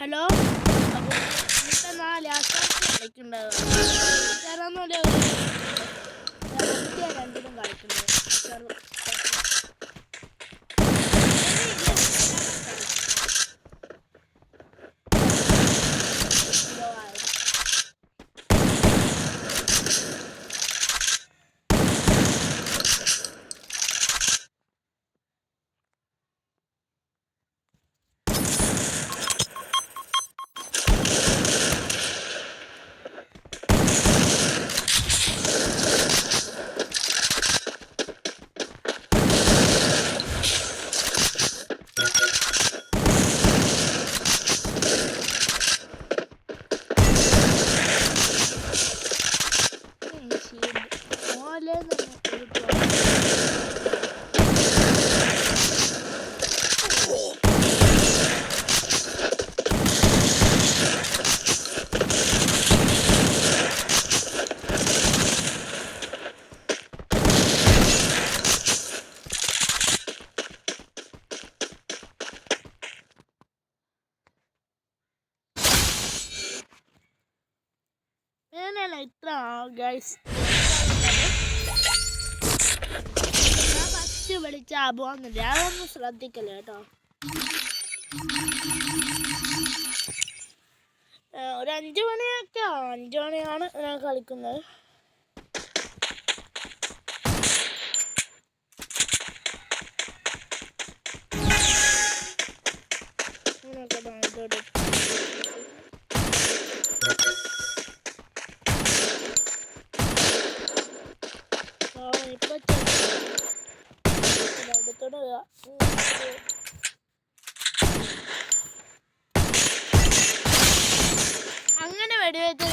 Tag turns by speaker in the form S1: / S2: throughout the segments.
S1: Hello. അപ്പോൾ ഇന്നത്തെ 4 കളിക്കുന്നുണ്ടാവുക രണ്ടിനും കളിക്കുന്നത്. ഇത്ര ഗൈസ് ഞാൻ ഫസ്റ്റ് വിളിച്ച അബോന്നില്ല, അതൊന്നും ശ്രദ്ധിക്കല്ലേ കേട്ടോ. ഒരു 5 മണിയൊക്കെ 5 മണിയാണ് ഞാൻ കളിക്കുന്നത്. അങ്ങനെ വെടിവെച്ച്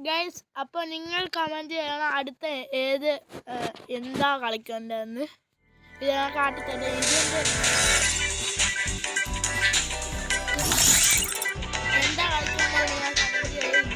S1: ഗൈസ്. അപ്പോൾ നിങ്ങൾ കമൻറ്റ് ചെയ്യണം അടുത്ത എന്താ കളിക്കേണ്ടതെന്ന്. ഇത് ഞാൻ കാട്ടിത്തന്നെ. എന്താ കളിക്കേണ്ടത് ഞാൻ കമൻറ്റ് ചെയ്യുന്നുണ്ട്.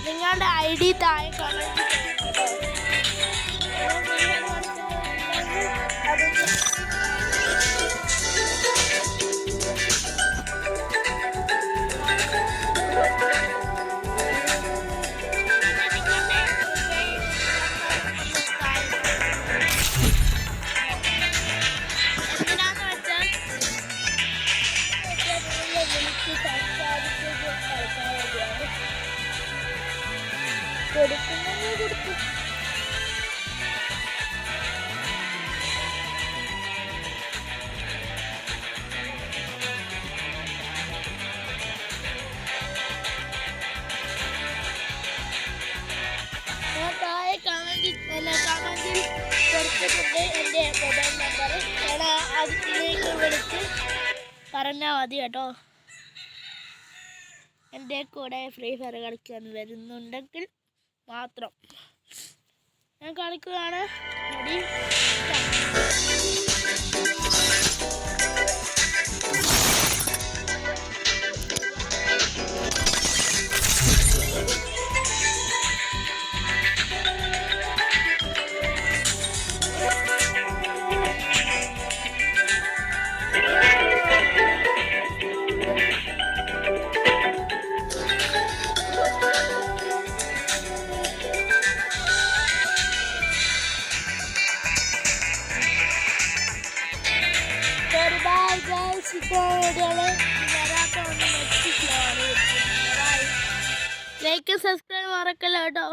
S1: നിങ്ങളുടെ ID താഴെ കമന്റ് കൊടുക്കും. താഴെ കമന്റിൽ കൊടുത്തിട്ടുണ്ട് എൻ്റെ മൊബൈൽ നമ്പർ. അതിലേക്ക് വിളിച്ച് പറഞ്ഞാൽ മതി കേട്ടോ. എൻ്റെ കൂടെ ഫ്രീ ഫയർ കളിക്കാൻ വരുന്നുണ്ടെങ്കിൽ മാത്രം ഞാൻ കളിക്കുകയാണ്. ഇപ്പോൾ വീഡിയോകൾ വരാത്തതുകൊണ്ട് നെറ്റ് സ്ലോ ആണ്. ലൈക്ക് സബ്സ്ക്രൈബ് മറക്കല്ല കേട്ടോ.